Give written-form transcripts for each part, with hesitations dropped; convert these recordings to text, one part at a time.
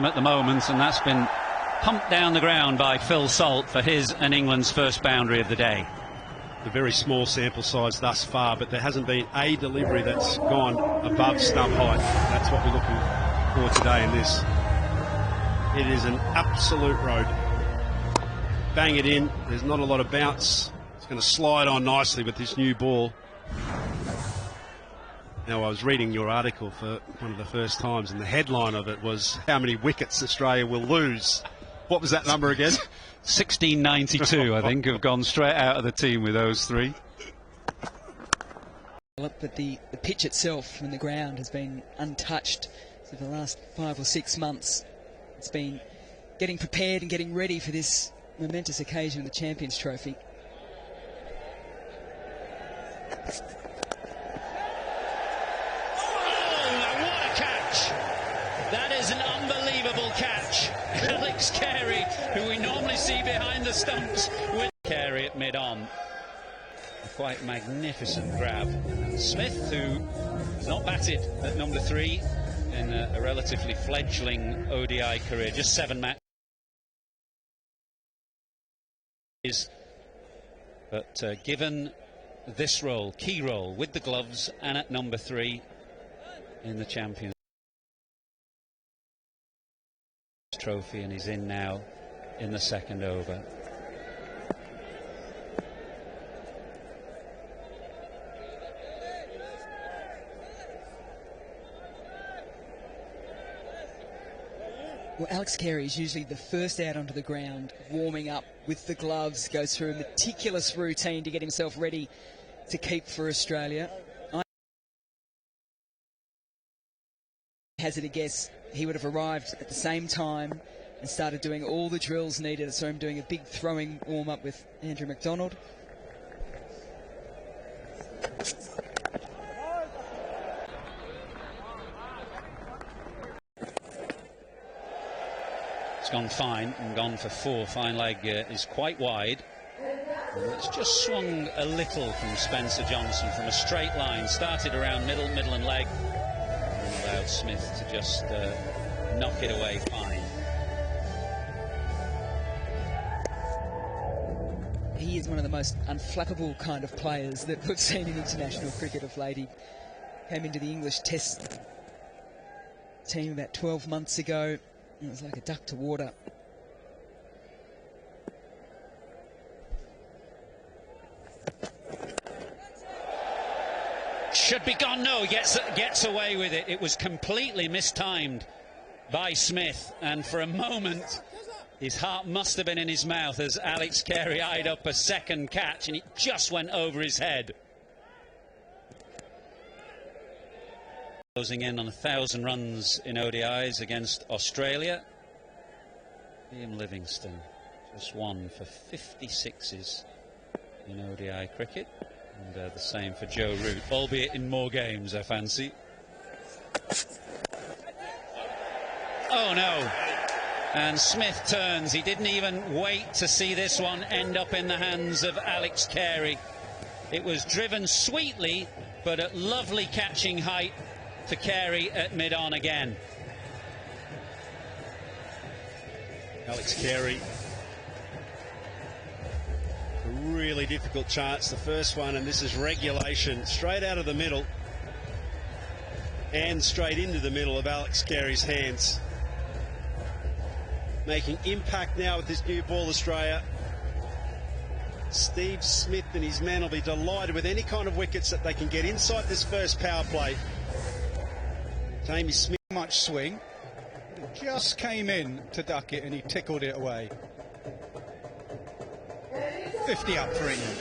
at the moment, and that's been pumped down the ground by Phil Salt for his and England's first boundary of the day. A very small sample size thus far, but there hasn't been a delivery that's gone above stump height. That's what we're looking for today in this. It is an absolute road. Bang it in. There's not a lot of bounce. It's going to slide on nicely with this new ball. Now, I was reading your article for one of the first times, and the headline of it was how many wickets Australia will lose. What was that number again? 1692, I think, have gone straight out of the team with those three. But the pitch itself and the ground has been untouched for the last 5 or 6 months. It's been getting prepared and getting ready for this momentous occasion of the Champions Trophy. That is an unbelievable catch. Alex Carey, who we normally see behind the stumps, with Carey at mid-on. A quite magnificent grab. Smith, who has not batted at number 3 in a relatively fledgling ODI career, just 7 matches. But given this role, key role, with the gloves and at number 3 in the Champions Trophy, and he's in now in the second over. Well, Alex Carey is usually the first out onto the ground, warming up with the gloves, goes through a meticulous routine to get himself ready to keep for Australia. I hazard a guess he would have arrived at the same time and started doing all the drills needed. I saw him doing a big throwing warm-up with Andrew McDonald. It's gone fine and gone for 4. Fine leg is quite wide. And it's just swung a little from Spencer Johnson from a straight line. Started around middle and leg. And allowed Smith to just knock it away fine. He is one of the most unflappable kind of players that we've seen in international cricket of late. He came into the English Test team about 12 months ago. It was like a duck to water. Should be gone. No, gets away with it. It was completely mistimed by Smith, and for a moment his heart must have been in his mouth as Alex Carey eyed up a second catch, and it just went over his head. Closing in on 1,000 runs in ODIs against Australia. Ian Livingstone just won for 56s in ODI cricket. And the same for Joe Root, albeit in more games, I fancy. Oh no. And Smith turns. He didn't even wait to see this one end up in the hands of Alex Carey. It was driven sweetly, but at lovely catching height for Carey at mid-on again. Alex Carey. A really difficult chance, the first one, and this is regulation. Straight out of the middle and straight into the middle of Alex Carey's hands. Making impact now with this new ball, Australia. Steve Smith and his men will be delighted with any kind of wickets that they can get inside this first power play. Jamie Smith. Much swing. It just came in to duck it and he tickled it away. 50 up for England.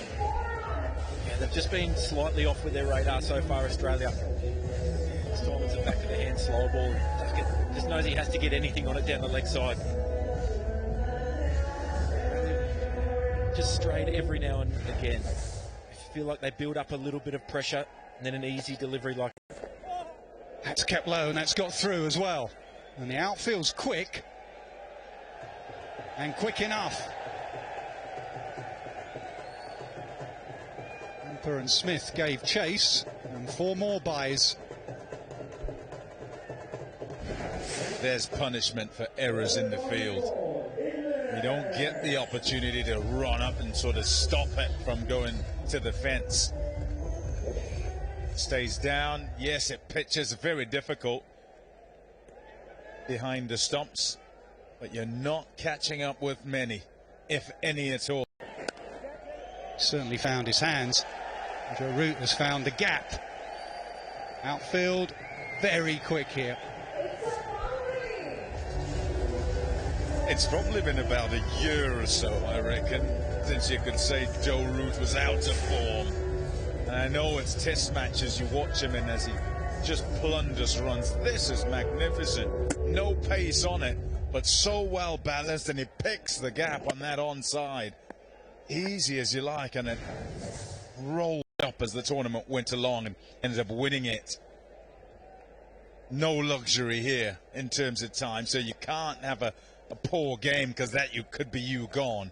Yeah, they've just been slightly off with their radar so far, Australia. This time it's a back of the hand slower ball. Just knows he has to get anything on it down the leg side. Just straight every now and again. I feel like they build up a little bit of pressure and then an easy delivery like That's kept low and that's got through as well. And the outfield's quick. And quick enough. Cooper and Smith gave chase, and 4 more byes. there's punishment for errors in the field. You don't get the opportunity to run up and sort of stop it from going to the fence. Stays down. Yes, it pitches very difficult behind the stumps, but you're not catching up with many, if any at all. Certainly found his hands. Joe Root has found the gap. Outfield, very quick here. It's probably been about a year or so, I reckon, since you could say Joe Root was out of form. And I know it's test matches you watch him in as he just plunders runs. This is magnificent. No pace on it, but so well balanced, and he picks the gap on that onside. Easy as you like, and it rolled up as the tournament went along and ended up winning it. No luxury here in terms of time, so you can't have a poor game, because that could be you gone.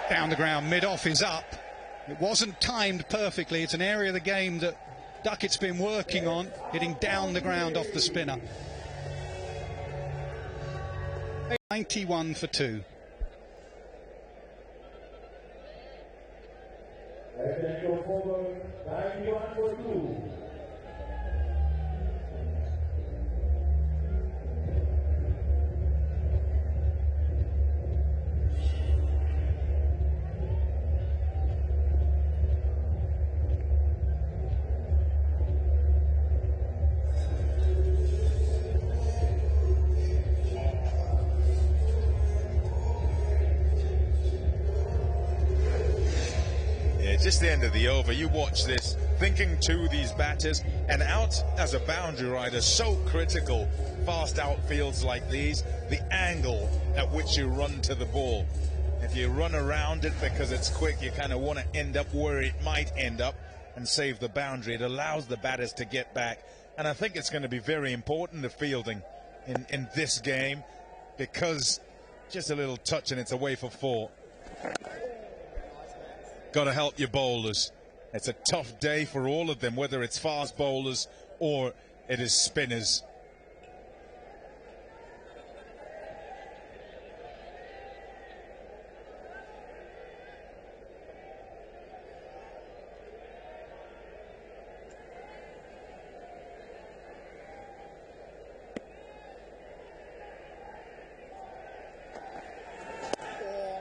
Down the ground, mid-off is up. It wasn't timed perfectly. It's an area of the game that Duckett's been working on, hitting down the ground off the spinner. 91 for 2. Just the end of the over. You watch this, thinking to these batters, and out as a boundary rider, so critical. Fast outfields like these, the angle at which you run to the ball. If you run around it because it's quick, you kind of want to end up where it might end up and save the boundary. It allows the batters to get back, and I think it's going to be very important, the fielding in this game, because just a little touch and it's away for 4. Got to help your bowlers. It's a tough day for all of them, whether it's fast bowlers or it is spinners.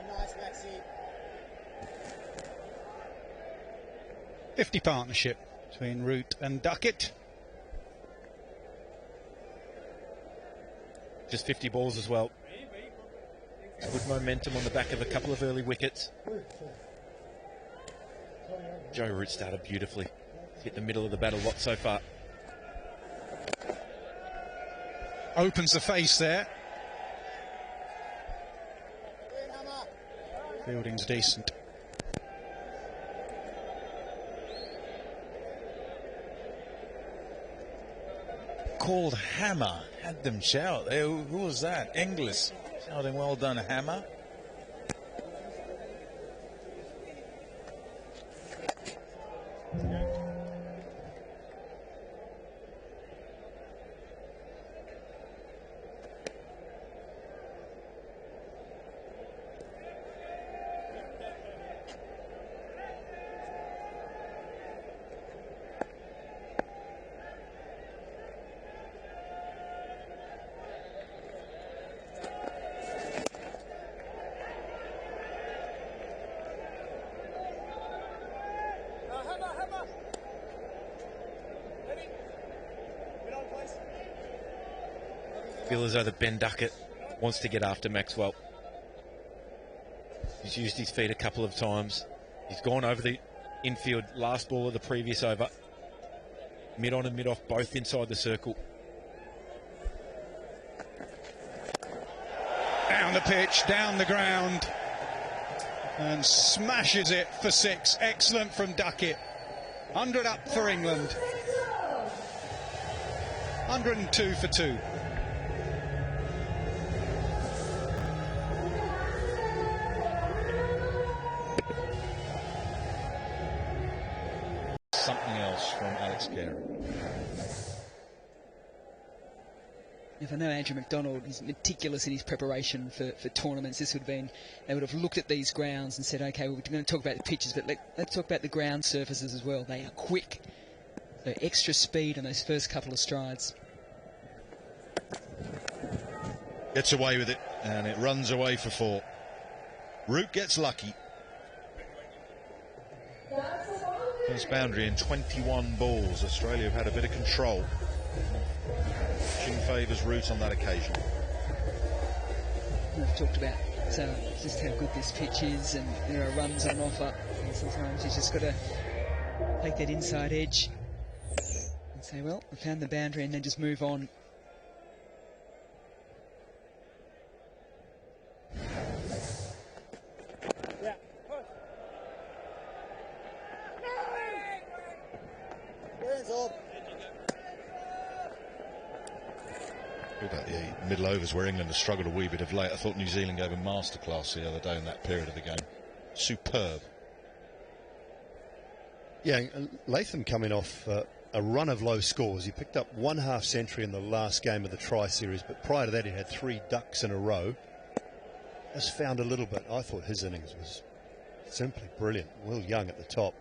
Nice, Maxie. 50 partnership between Root and Duckett. Just 50 balls as well. Good momentum on the back of a couple of early wickets. Joe Root started beautifully. Hit the middle of the bat a lot so far. Opens the face there. Fielding's decent. Called Hammer. Had them shout. Hey, who was that? Inglis shouting, well done, Hammer. Feel as though that Ben Duckett wants to get after Maxwell. He's used his feet a couple of times. He's gone over the infield last ball of the previous over. Mid on and mid off, both inside the circle. Down the pitch, down the ground, and smashes it for 6. Excellent from Duckett. 100 up for England. 102 for 2. Something else from Alex Carey. If I know Andrew McDonald, he's meticulous in his preparation for tournaments. This would have been, they would have looked at these grounds and said, okay, well, we're going to talk about the pitches, but let's talk about the ground surfaces as well. They are quick. So extra speed on those first couple of strides. Gets away with it, and it runs away for 4. Root gets lucky. First boundary in 21 balls. Australia have had a bit of control. Pitching favours Root on that occasion. We've talked about just how good this pitch is, and there are runs on offer. And sometimes you just got to take that inside edge and say, well, I found the boundary, and then just move on. About the middle overs where England has struggled a wee bit of late. I thought New Zealand gave a masterclass the other day in that period of the game. Superb. Yeah, Latham coming off a run of low scores. He picked up 1 half century in the last game of the Tri-Series, but prior to that he had 3 ducks in a row. Has found a little bit. I thought his innings was simply brilliant. Will Young at the top.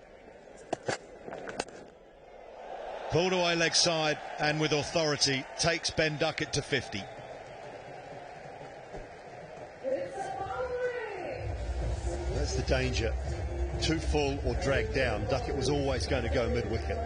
Pulled away leg side and with authority takes Ben Duckett to 50. That's the danger. Too full or dragged down. Duckett was always going to go mid-wicket.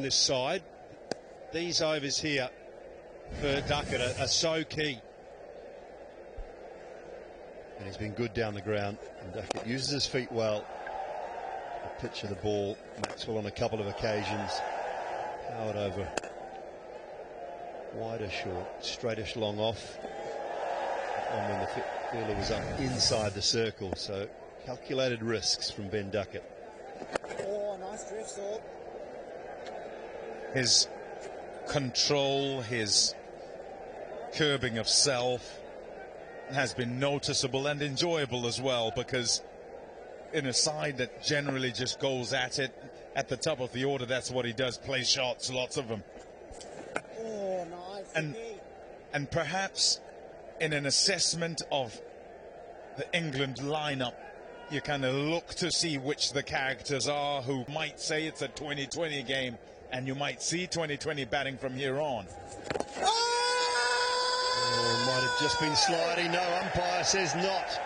This side, these overs here for Duckett are so key. And he's been good down the ground. And Duckett uses his feet well. The pitch of the ball. Maxwell on a couple of occasions powered over. Wider short, straightish long off. And when the fielder was up inside the circle. So calculated risks from Ben Duckett. Oh, nice drift, Saul. His control, his curbing of self has been noticeable and enjoyable as well, because in a side that generally just goes at it at the top of the order, that's what he does, play shots, lots of them. Oh, nice. And perhaps in an assessment of the England lineup, you kind of look to see which the characters are who might say it's a 2020 game, and you might see 2020 batting from here on. Oh, might have just been sliding. No, umpire says not.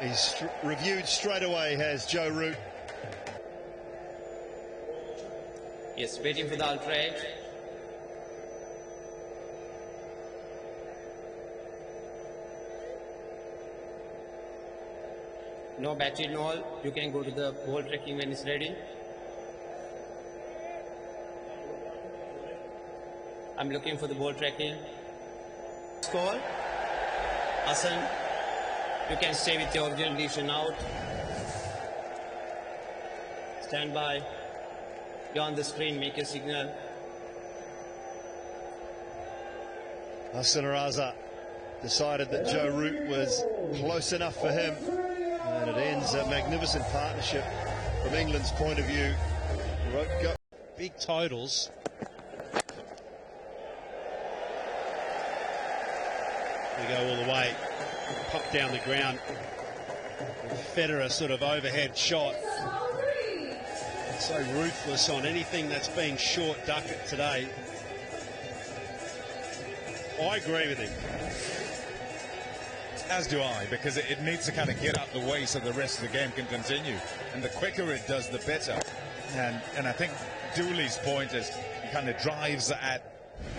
He's reviewed straight away, has Joe Root. Yes, waiting for the outright. No battery, no all. You can go to the ball tracking when it's ready. I'm looking for the ball tracking. Score. Hassan, you can stay with your original decision out. Stand by. You're on the screen, make a signal. Hassan Raza decided that Joe Root was close enough for him. And it ends a magnificent partnership from England's point of view. Big totals. They go all the way. Pump down the ground. Federer sort of overhead shot. So ruthless on anything that's been short ducket today. I agree with him. As do I, because it needs to kind of get out the way so the rest of the game can continue. And the quicker it does, the better. And I think Dooley's point is he kind of drives at,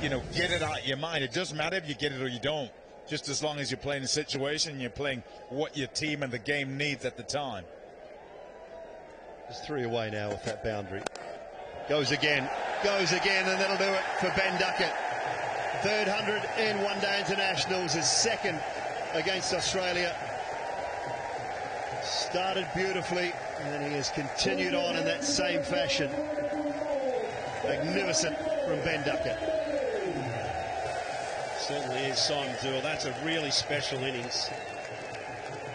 get it out of your mind. It doesn't matter if you get it or you don't. Just as long as you're playing a situation, you're playing what your team and the game needs at the time. There's 3 away now with that boundary. Goes again, and that'll do it for Ben Duckett. Third 100 in one-day internationals, his second against Australia. Started beautifully, and he has continued on in that same fashion. Magnificent from Ben Duckett. Certainly is, Simon Dewar. That's a really special innings.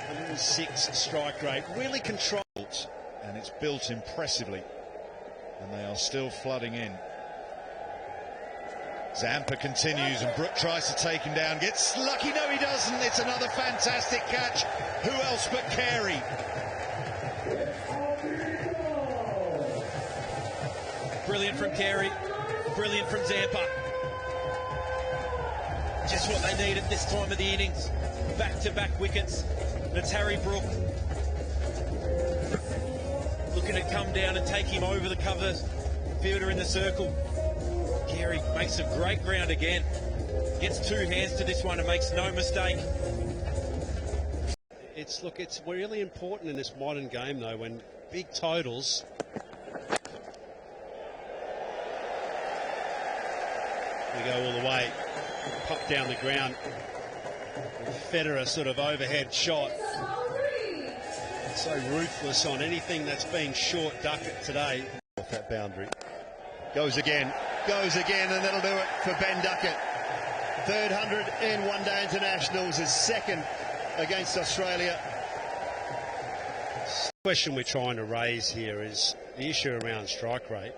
106 strike rate, really controlled. And it's built impressively. And they are still flooding in. Zampa continues, and Brook tries to take him down. Gets lucky. No, he doesn't. It's another fantastic catch. Who else but Carey? Brilliant from Carey. Brilliant from Zampa. Just what they need at this time of the innings. Back-to-back wickets. And it's Harry Brook looking to come down and take him over the covers. Fielder in the circle. Carey makes some great ground again. Gets 2 hands to this one and makes no mistake. It's really important in this modern game, though, when big totals. They go all the way. Pump down the ground. Federer sort of overhead shot. So ruthless on anything that's been short ducket today. Off that boundary. Goes again, and that'll do it for Ben Duckett. Third 100 in one-day internationals, his second against Australia. The question we're trying to raise here is the issue around strike rate.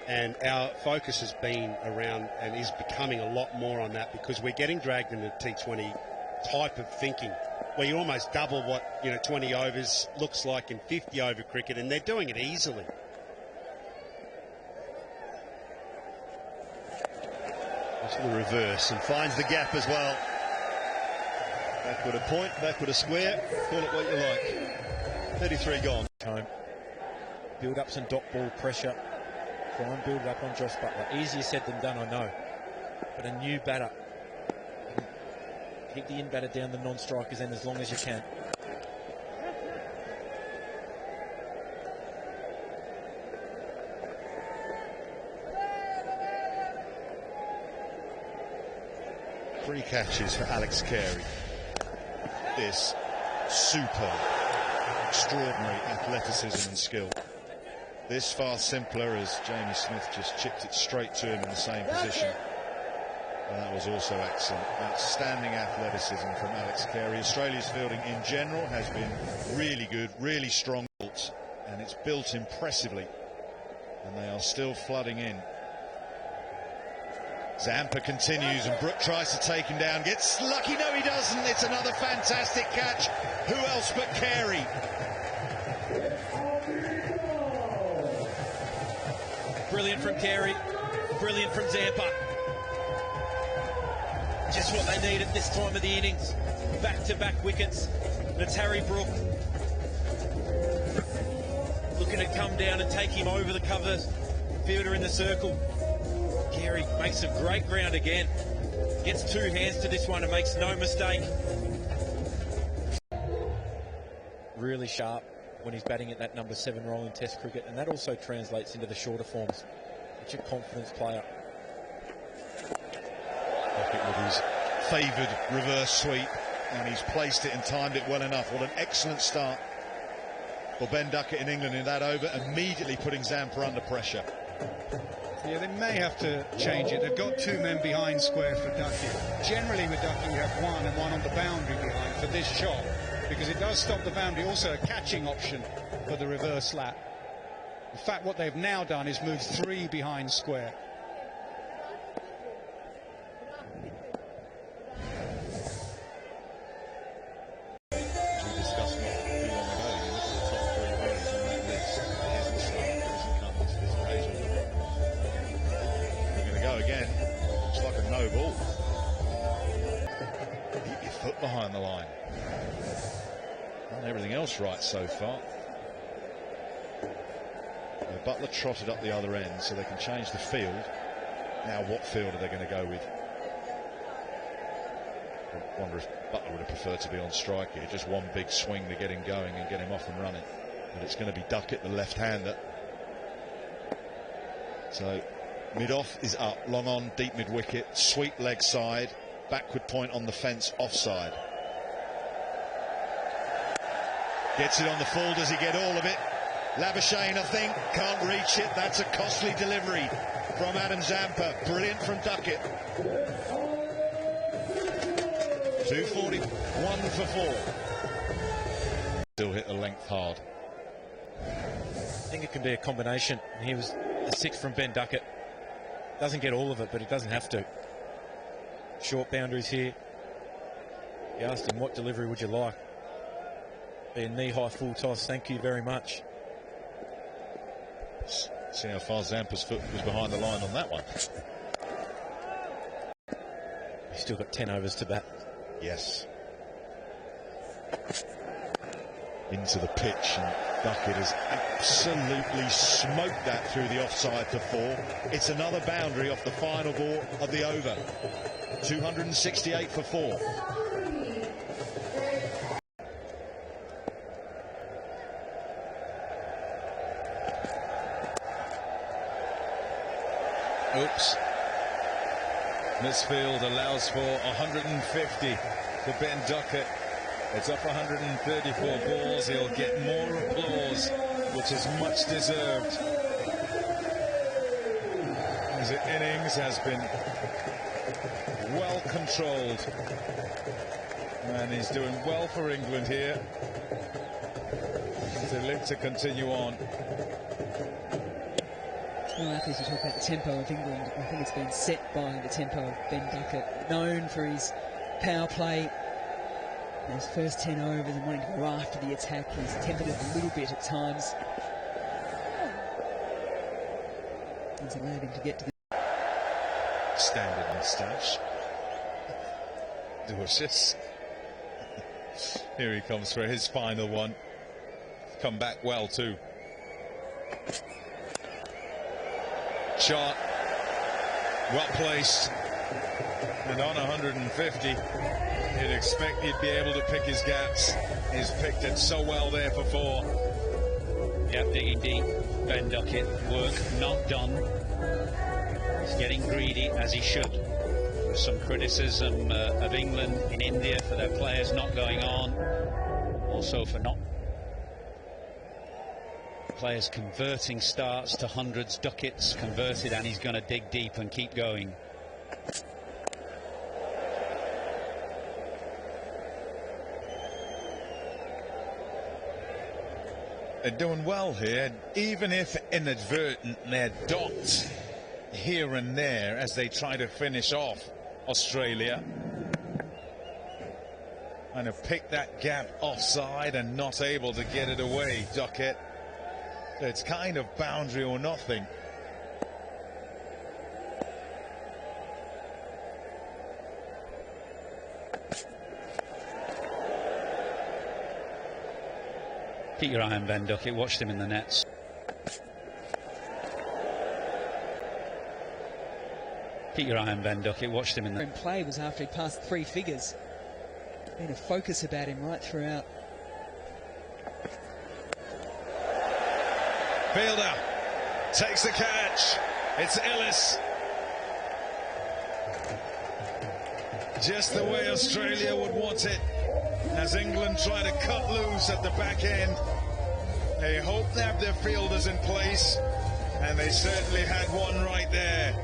And our focus has been around and is becoming a lot more on that, because we're getting dragged into T20 type of thinking where you almost double what 20 overs looks like in 50 over cricket, and they're doing it easily. To the reverse and finds the gap as well. Backward a point, backward a square, call it what you like. 33 gone. Time. Build up some dot ball pressure. Try and build it up on Josh Butler. Easier said than done, I know. But a new batter. Keep the in batter down the non-strikers end as long as you can. Three catches for Alex Carey. This super extraordinary athleticism and skill. This far simpler, as Jamie Smith just chipped it straight to him in the same position. And that was also excellent. Outstanding athleticism from Alex Carey. Australia's fielding in general has been really good, really strong, and it's built impressively. And they are still flooding in. Zampa continues, and Brook tries to take him down. Gets lucky. No, he doesn't. It's another fantastic catch. Who else but Carey? Brilliant from Carey. Brilliant from Zampa. Just what they need at this time of the innings. Back-to-back wickets. And it's Harry Brook looking to come down and take him over the cover. Fielder in the circle. Carey makes some great ground again. Gets two hands to this one and makes no mistake. Really sharp when he's batting at that number 7 role in Test cricket, and that also translates into the shorter forms. It's a confidence player. Duckett with his favoured reverse sweep, and he's placed it and timed it well enough. What an excellent start for Ben Duckett in England in that over, immediately putting Zampa under pressure. Yeah, they may have to change it. They've got 2 men behind square for Duckett. Generally with Duckett you have 1 and 1 on the boundary behind for this shot, because it does stop the boundary. Also a catching option for the reverse lap. In fact, what they've now done is move 3 behind square. Behind the line. And everything else right so far. Butler trotted up the other end so they can change the field. Now what field are they going to go with? I wonder if Butler would have preferred to be on strike here. Just one big swing to get him going and get him off and running. But it's going to be Duckett, the left-hander. So mid-off is up, long on, deep mid-wicket, sweep leg side. Backward point on the fence, offside. Gets it on the full, does he get all of it? Labuschagne, I think, can't reach it. That's a costly delivery from Adam Zampa. Brilliant from Duckett. 241 for 4. Still hit the length hard. I think it can be a combination. He was a 6 from Ben Duckett. Doesn't get all of it, but he doesn't have to. Short boundaries here. He asked him, what delivery would you like? Be a knee-high full toss, thank you very much. See how far Zampa's foot was behind the line on that one. He's still got 10 overs to bat. Yes. Into the pitch, and Duckett has absolutely smoked that through the offside for 4. It's another boundary off the final ball of the over. 268 for 4. Oops. This field allows for 150 for Ben Duckett. It's up 134 balls. He'll get more applause, which is much deserved. His innings has been well controlled, and he's doing well for England here. To live to continue on. Well, athletes, you talk about the tempo of England. I think it's been set by the tempo of Ben Duckett, known for his power play. Those first 10 overs and wanting to go after the attack, he's tempered it a little bit at times. It's allowed him to get to the Standard moustache. Delicious. Here he comes for his final one. Come back well too. Shot. Well placed. And on 150, you'd expect he'd be able to pick his gaps. He's picked it so well there for 4. Yep, digging deep. Ben Duckett, work not done. He's getting greedy, as he should. There's some criticism of England in India for their players not going on. Also for not players converting starts to hundreds. Duckett's converted, and he's going to dig deep and keep going. They're doing well here, even if inadvertent. They're dots here and there as they try to finish off Australia. And have picked that gap offside and not able to get it away, Duckett. So it's kind of boundary or nothing. Keep your eye on Ben Duckett. Watched him in the nets. Keep your eye on Ben Duckett. Watched him in the... play was after he passed 3 figures. Been a focus about him right throughout. Fielder takes the catch. It's Ellis. Just the way Australia would want it. As England try to cut loose at the back end. They hope they have their fielders in place. And they certainly had one right there.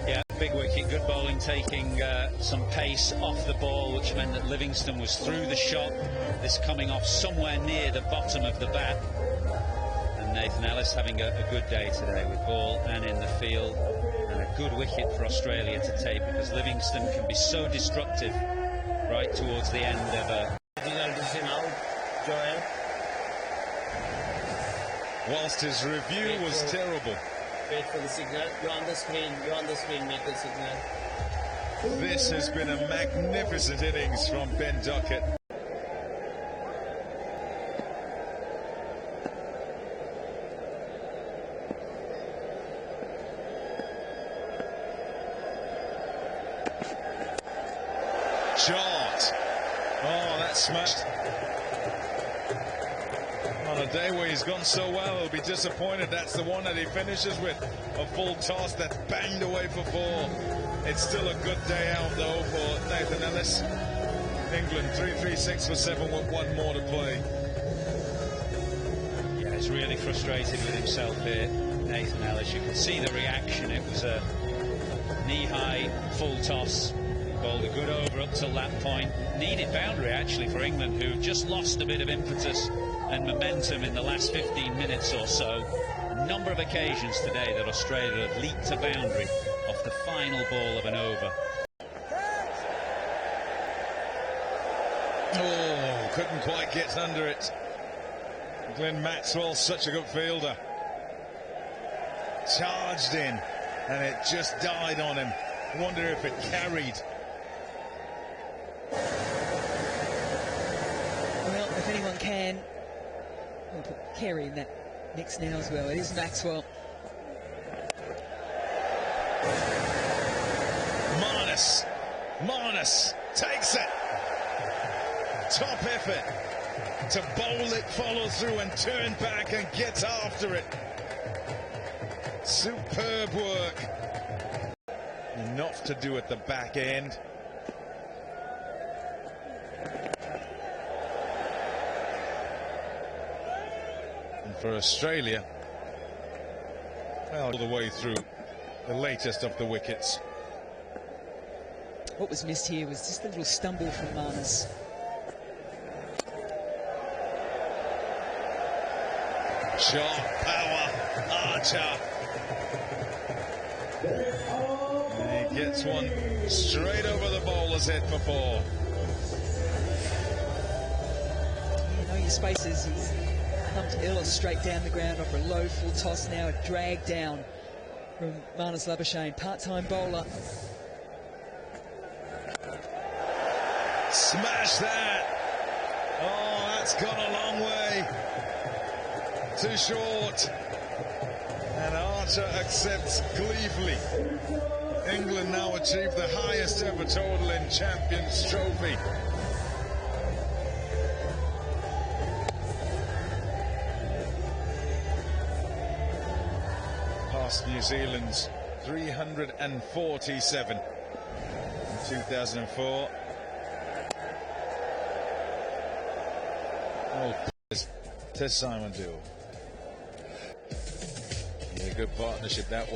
Yeah, big wicket, good bowling, taking some pace off the ball, which meant that Livingston was through the shot. This coming off somewhere near the bottom of the bat. And Nathan Ellis having a good day today with ball and in the field. And a good wicket for Australia to take, because Livingston can be so destructive right towards the end of a... Whilst his review was terrible. Wait for the signal. You're on the screen. You're on the screen. Make the signal. This has been a magnificent innings from Ben Duckett. Shot. Oh, that's smashed. On a day where he's gone so well, he'll be disappointed. That's the one that he finishes with. A full toss that banged away for 4. It's still a good day out, though, for Nathan Ellis. England 3-3-6 for 7 with 1 more to play. Yeah, he's really frustrated with himself here, Nathan Ellis. You can see the reaction. It was a knee-high full toss. Bowled a good over up till that point. Needed boundary, actually, for England, who just lost a bit of impetus and momentum in the last 15 minutes or so. A number of occasions today that Australia have leaped to boundary off the final ball of an over. Oh, couldn't quite get under it. Glenn Maxwell's such a good fielder. Charged in, and it just died on him. I wonder if it carried. Well, if anyone can, we'll put Carey in that mix now as well. It is Maxwell. Marnus takes it. Top effort to bowl it, follow through and turn back and get after it. Superb work. Enough to do at the back end. And for Australia, well, all the way through, the latest of the wickets. What was missed here was just a little stumble from Marnus. Sharp power, Archer. And he gets one straight over the bowler's head for 4. You know your spaces. He's come to Ellis straight down the ground off a low full toss. Now a drag down from Marnus Labuschagne, part-time bowler. Smash that. Oh, that's gone a long way. Too short. And Archer accepts gleefully. England now achieve the highest ever total in Champions Trophy. Past New Zealand's 347 in 2004. Oh, Test Simon Deal. Yeah, good partnership that was.